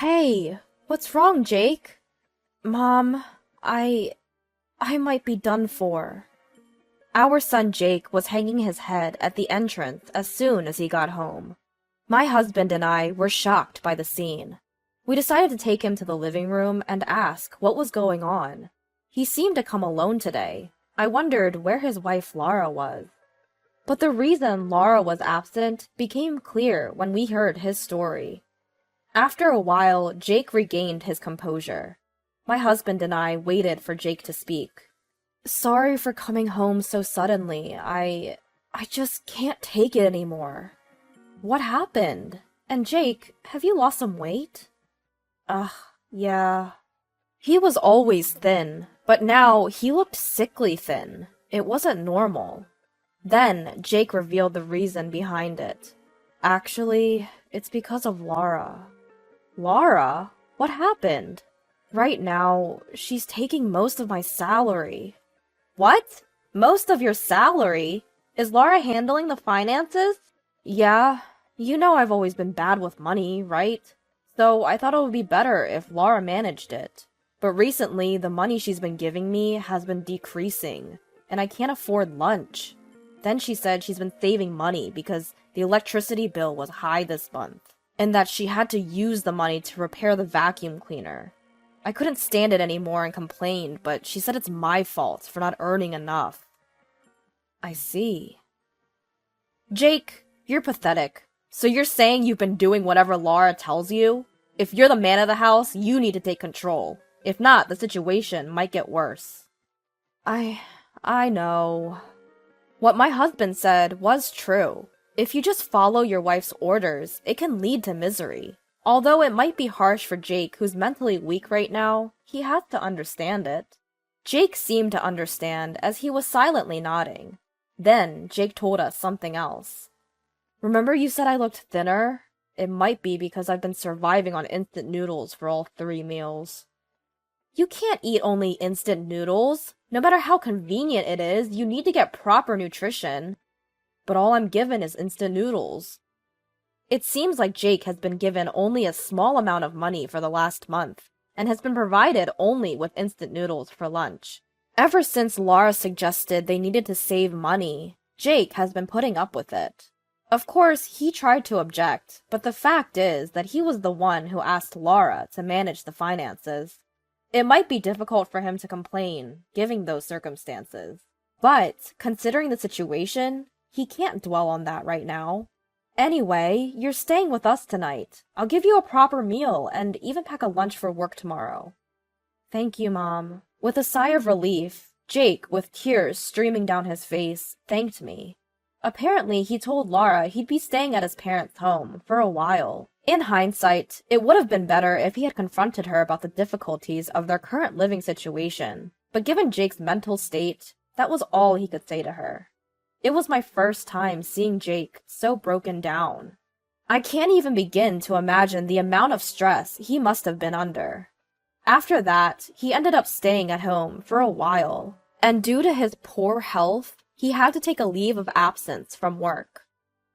Hey, what's wrong, Jake? Mom, I might be done for. Our son Jake was hanging his head at the entrance as soon as he got home. My husband and I were shocked by the scene. We decided to take him to the living room and ask what was going on. He seemed to come alone today. I wondered where his wife Laura was. But the reason Laura was absent became clear when we heard his story. After a while, Jake regained his composure. My husband and I waited for Jake to speak. Sorry for coming home so suddenly. I just can't take it anymore. What happened? And Jake, have you lost some weight? Yeah. He was always thin, but now he looked sickly thin. It wasn't normal. Then Jake revealed the reason behind it. Actually, it's because of Laura. Laura? What happened? Right now, she's taking most of my salary. What? Most of your salary? Is Laura handling the finances? Yeah. You know I've always been bad with money, right? So I thought it would be better if Laura managed it. But recently, the money she's been giving me has been decreasing, and I can't afford lunch. Then she said she's been saving money because the electricity bill was high this month, and that she had to use the money to repair the vacuum cleaner. I couldn't stand it anymore and complained, but she said it's my fault for not earning enough. I see. Jake, you're pathetic. So you're saying you've been doing whatever Laura tells you? If you're the man of the house, you need to take control. If not, the situation might get worse. I know. What my husband said was true. If you just follow your wife's orders, it can lead to misery. Although it might be harsh for Jake, who's mentally weak right now, he has to understand it. Jake seemed to understand as he was silently nodding. Then Jake told us something else. Remember you said I looked thinner? It might be because I've been surviving on instant noodles for all 3 meals. You can't eat only instant noodles. No matter how convenient it is, you need to get proper nutrition. But all I'm given is instant noodles. It seems like Jake has been given only a small amount of money for the last month, and has been provided only with instant noodles for lunch. Ever since Laura suggested they needed to save money, Jake has been putting up with it. Of course, he tried to object, but the fact is that he was the one who asked Laura to manage the finances. It might be difficult for him to complain, given those circumstances. But, considering the situation, he can't dwell on that right now. Anyway, you're staying with us tonight. I'll give you a proper meal and even pack a lunch for work tomorrow. Thank you, Mom. With a sigh of relief, Jake, with tears streaming down his face, thanked me. Apparently, he told Laura he'd be staying at his parents' home for a while. In hindsight, it would have been better if he had confronted her about the difficulties of their current living situation. But given Jake's mental state, that was all he could say to her. It was my first time seeing Jake so broken down. I can't even begin to imagine the amount of stress he must have been under. After that, he ended up staying at home for a while, and due to his poor health, he had to take a leave of absence from work.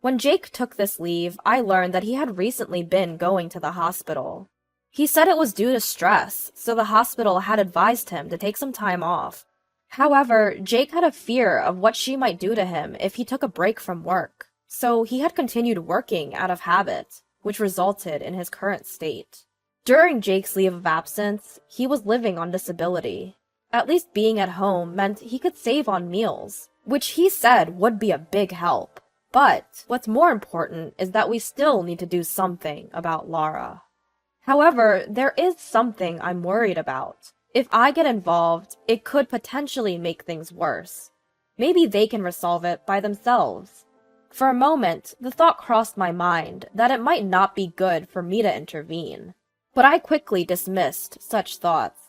When Jake took this leave, I learned that he had recently been going to the hospital. He said it was due to stress, so the hospital had advised him to take some time off. However, Jake had a fear of what she might do to him if he took a break from work, so he had continued working out of habit, which resulted in his current state. During Jake's leave of absence, he was living on disability. At least being at home meant he could save on meals, which he said would be a big help. But what's more important is that we still need to do something about Laura. However, there is something I'm worried about. If I get involved, it could potentially make things worse. Maybe they can resolve it by themselves. For a moment, the thought crossed my mind that it might not be good for me to intervene. But I quickly dismissed such thoughts.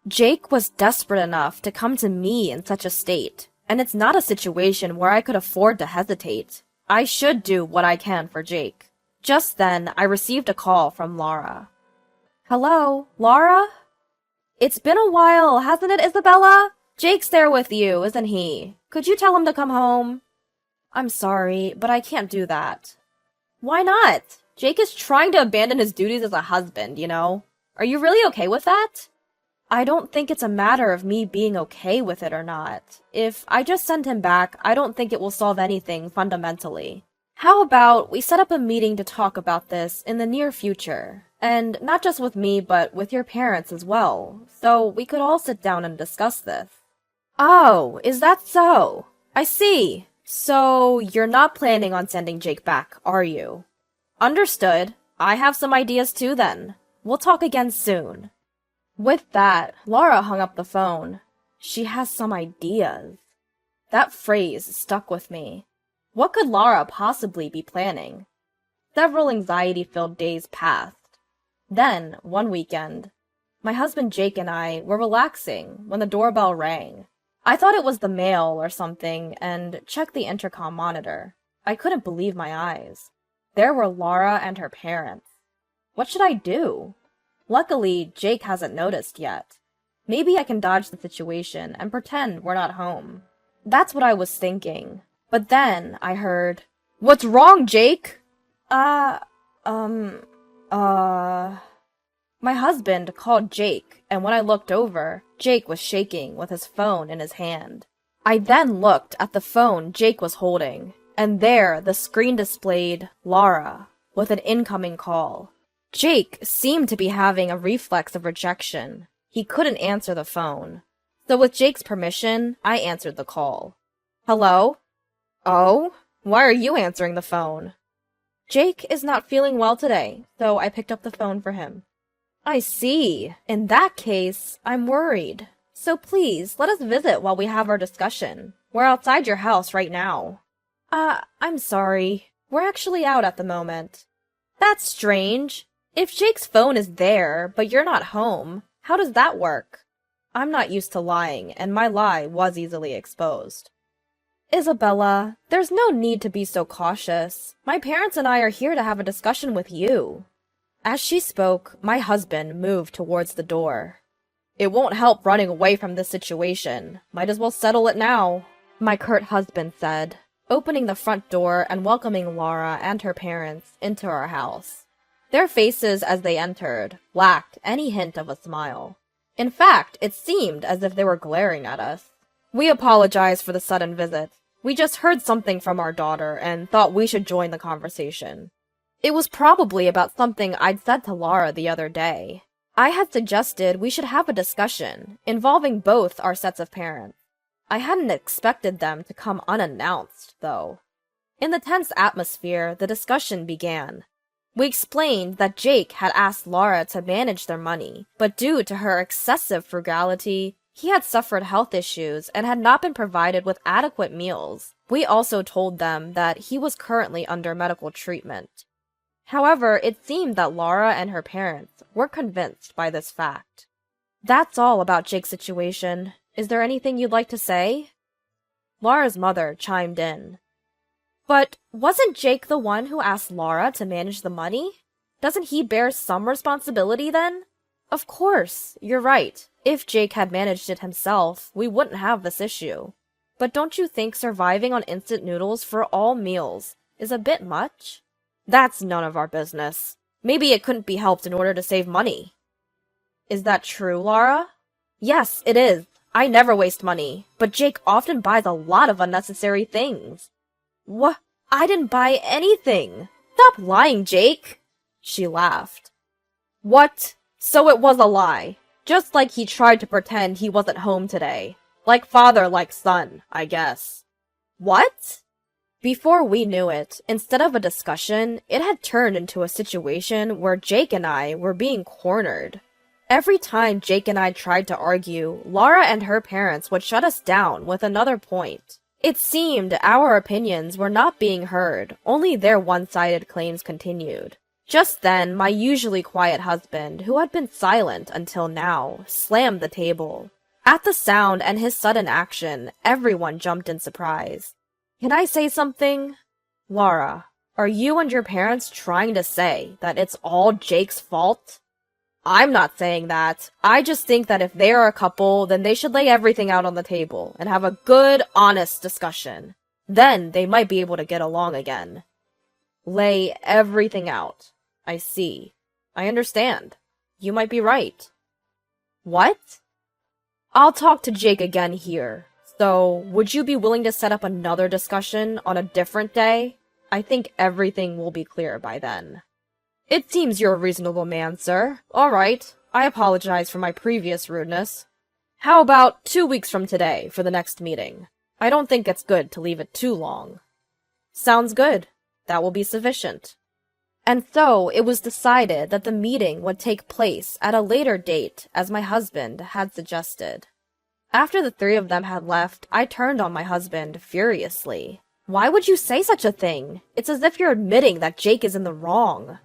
Jake was desperate enough to come to me in such a state, and it's not a situation where I could afford to hesitate. I should do what I can for Jake. Just then, I received a call from Laura. Hello, Laura? It's been a while, hasn't it, Isabella? Jake's there with you, isn't he? Could you tell him to come home? I'm sorry, but I can't do that. Why not? Jake is trying to abandon his duties as a husband, you know? Are you really okay with that? I don't think it's a matter of me being okay with it or not. If I just send him back, I don't think it will solve anything fundamentally. How about we set up a meeting to talk about this in the near future? And not just with me, but with your parents as well, so we could all sit down and discuss this. Oh, is that so? I see. So, you're not planning on sending Jake back, are you? Understood. I have some ideas too then. We'll talk again soon. With that, Laura hung up the phone. She has some ideas. That phrase stuck with me. What could Laura possibly be planning? Several anxiety-filled days passed. Then, one weekend, my husband Jake and I were relaxing when the doorbell rang. I thought it was the mail or something and checked the intercom monitor. I couldn't believe my eyes. There were Laura and her parents. What should I do? Luckily, Jake hasn't noticed yet. Maybe I can dodge the situation and pretend we're not home. That's what I was thinking. But then I heard, "What's wrong, Jake?" My husband called Jake, and when I looked over, Jake was shaking with his phone in his hand. I then looked at the phone Jake was holding, and there the screen displayed Laura with an incoming call. Jake seemed to be having a reflex of rejection. He couldn't answer the phone. So with Jake's permission, I answered the call. Hello? Oh? Why are you answering the phone? Jake is not feeling well today, so I picked up the phone for him. I see. In that case, I'm worried. So please, let us visit while we have our discussion. We're outside your house right now. I'm sorry. We're actually out at the moment. That's strange. If Jake's phone is there, but you're not home, how does that work? I'm not used to lying, and my lie was easily exposed. Isabella, there's no need to be so cautious. My parents and I are here to have a discussion with you. As she spoke, my husband moved towards the door. It won't help running away from this situation. Might as well settle it now, my curt husband said, opening the front door and welcoming Laura and her parents into our house. Their faces as they entered lacked any hint of a smile. In fact, it seemed as if they were glaring at us. We apologize for the sudden visit. We just heard something from our daughter and thought we should join the conversation. It was probably about something I'd said to Laura the other day. I had suggested we should have a discussion involving both our sets of parents. I hadn't expected them to come unannounced, though. In the tense atmosphere, the discussion began. We explained that Jake had asked Laura to manage their money, but due to her excessive frugality, he had suffered health issues and had not been provided with adequate meals. We also told them that he was currently under medical treatment. However, it seemed that Laura and her parents were convinced by this fact. That's all about Jake's situation. Is there anything you'd like to say? Laura's mother chimed in. But wasn't Jake the one who asked Laura to manage the money? Doesn't he bear some responsibility then? Of course, you're right. If Jake had managed it himself, we wouldn't have this issue. But don't you think surviving on instant noodles for all meals is a bit much? That's none of our business. Maybe it couldn't be helped in order to save money. Is that true, Laura? Yes, it is. I never waste money, but Jake often buys a lot of unnecessary things. What? I didn't buy anything. Stop lying, Jake. She laughed. What? So it was a lie. Just like he tried to pretend he wasn't home today. Like father, like son, I guess. What? Before we knew it, instead of a discussion, it had turned into a situation where Jake and I were being cornered. Every time Jake and I tried to argue, Laura and her parents would shut us down with another point. It seemed our opinions were not being heard, only their one-sided claims continued. Just then, my usually quiet husband, who had been silent until now, slammed the table. At the sound and his sudden action, everyone jumped in surprise. Can I say something? Laura, are you and your parents trying to say that it's all Jake's fault? I'm not saying that. I just think that if they are a couple, then they should lay everything out on the table and have a good, honest discussion. Then they might be able to get along again. Lay everything out. I see. I understand. You might be right. What? I'll talk to Jake again here. So, would you be willing to set up another discussion on a different day? I think everything will be clear by then. It seems you're a reasonable man, sir. All right. I apologize for my previous rudeness. How about 2 weeks from today for the next meeting? I don't think it's good to leave it too long. Sounds good. That will be sufficient. And so it was decided that the meeting would take place at a later date, as my husband had suggested. After the three of them had left, I turned on my husband furiously. Why would you say such a thing? It's as if you're admitting that Jake is in the wrong.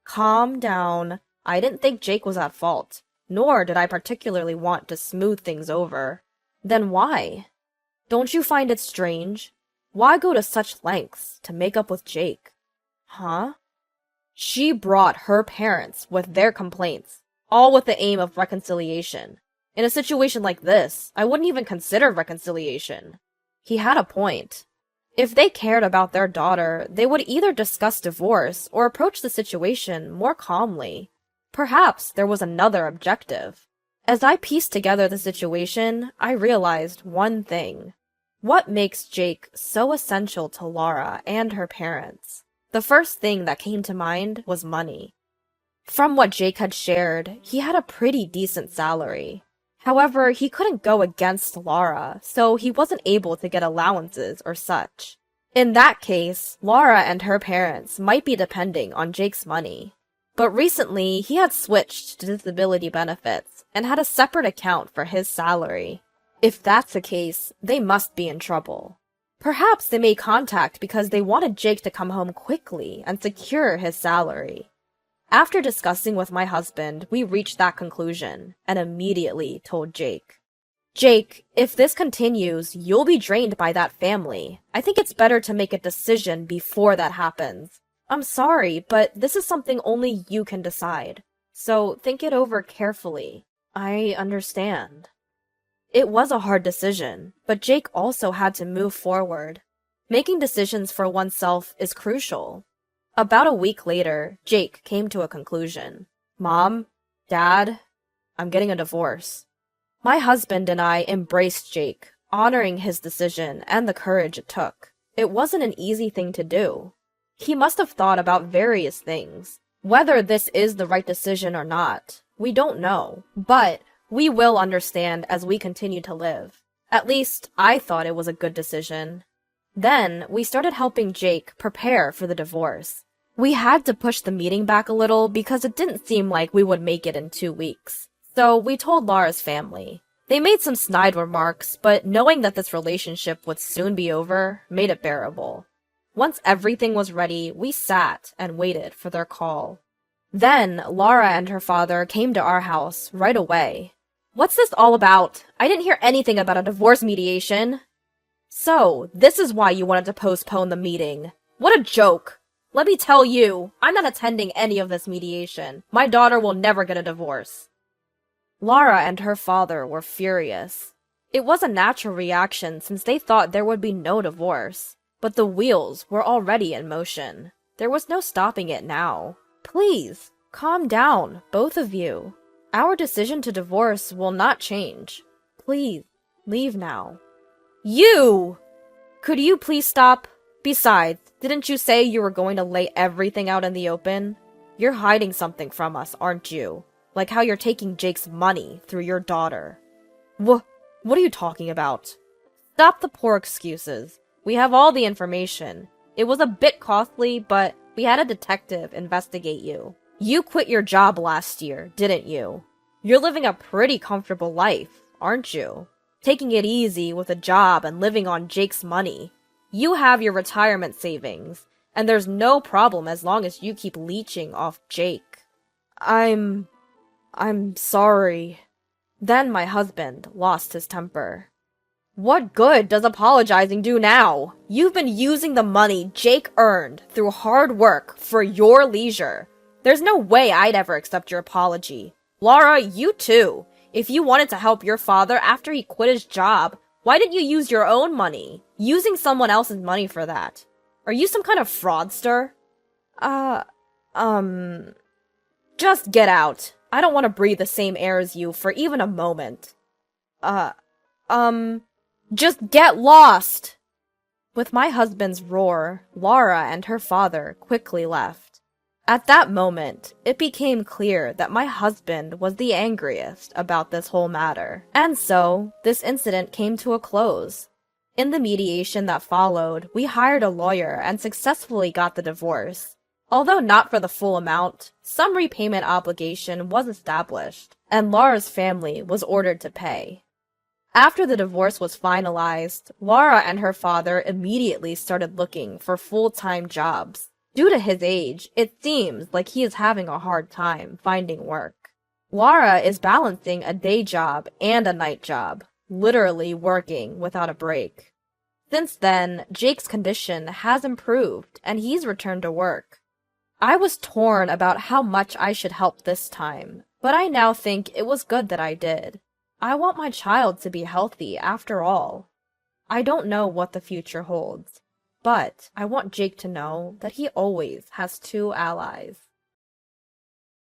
Calm down. I didn't think Jake was at fault, nor did I particularly want to smooth things over. Then why? Don't you find it strange? Why go to such lengths to make up with Jake? Huh? She brought her parents with their complaints, all with the aim of reconciliation. In a situation like this, I wouldn't even consider reconciliation. He had a point. If they cared about their daughter, they would either discuss divorce or approach the situation more calmly. Perhaps there was another objective. As I pieced together the situation, I realized one thing. What makes Jake so essential to Laura and her parents? The first thing that came to mind was money. From what Jake had shared, he had a pretty decent salary. However, he couldn't go against Laura, so he wasn't able to get allowances or such. In that case, Laura and her parents might be depending on Jake's money. But recently, he had switched to disability benefits and had a separate account for his salary. If that's the case, they must be in trouble. Perhaps they made contact because they wanted Jake to come home quickly and secure his salary. After discussing with my husband, we reached that conclusion and immediately told Jake. Jake, if this continues, you'll be drained by that family. I think it's better to make a decision before that happens. I'm sorry, but this is something only you can decide. So think it over carefully. I understand. It was a hard decision, but Jake also had to move forward. Making decisions for oneself is crucial. About a week later, Jake came to a conclusion. Mom, Dad, I'm getting a divorce. My husband and I embraced Jake, honoring his decision and the courage it took. It wasn't an easy thing to do. He must have thought about various things. Whether this is the right decision or not, we don't know, but we will understand as we continue to live. At least, I thought it was a good decision. Then, we started helping Jake prepare for the divorce. We had to push the meeting back a little because it didn't seem like we would make it in 2 weeks. So, we told Laura's family. They made some snide remarks, but knowing that this relationship would soon be over made it bearable. Once everything was ready, we sat and waited for their call. Then, Laura and her father came to our house right away. What's this all about? I didn't hear anything about a divorce mediation. So, this is why you wanted to postpone the meeting. What a joke! Let me tell you, I'm not attending any of this mediation. My daughter will never get a divorce. Laura and her father were furious. It was a natural reaction since they thought there would be no divorce. But the wheels were already in motion. There was no stopping it now. Please, calm down, both of you. Our decision to divorce will not change. Please, leave now. You! Could you please stop? Besides, didn't you say you were going to lay everything out in the open? You're hiding something from us, aren't you? Like how you're taking Jake's money through your daughter. What are you talking about? Stop the poor excuses. We have all the information. It was a bit costly, but we had a detective investigate you. You quit your job last year, didn't you? You're living a pretty comfortable life, aren't you? Taking it easy with a job and living on Jake's money. You have your retirement savings, and there's no problem as long as you keep leeching off Jake. I'm sorry. Then my husband lost his temper. What good does apologizing do now? You've been using the money Jake earned through hard work for your leisure. There's no way I'd ever accept your apology. Laura, you too. If you wanted to help your father after he quit his job, why didn't you use your own money? Using someone else's money for that. Are you some kind of fraudster? Uh, um, just get out. I don't want to breathe the same air as you for even a moment. Uh, um, just get lost! With my husband's roar, Laura and her father quickly left. At that moment, it became clear that my husband was the angriest about this whole matter. And so, this incident came to a close. In the mediation that followed, we hired a lawyer and successfully got the divorce. Although not for the full amount, some repayment obligation was established, and Laura's family was ordered to pay. After the divorce was finalized, Laura and her father immediately started looking for full-time jobs. Due to his age, it seems like he is having a hard time finding work. Laura is balancing a day job and a night job, literally working without a break. Since then, Jake's condition has improved and he's returned to work. I was torn about how much I should help this time, but I now think it was good that I did. I want my child to be healthy after all. I don't know what the future holds, but I want Jake to know that he always has two allies.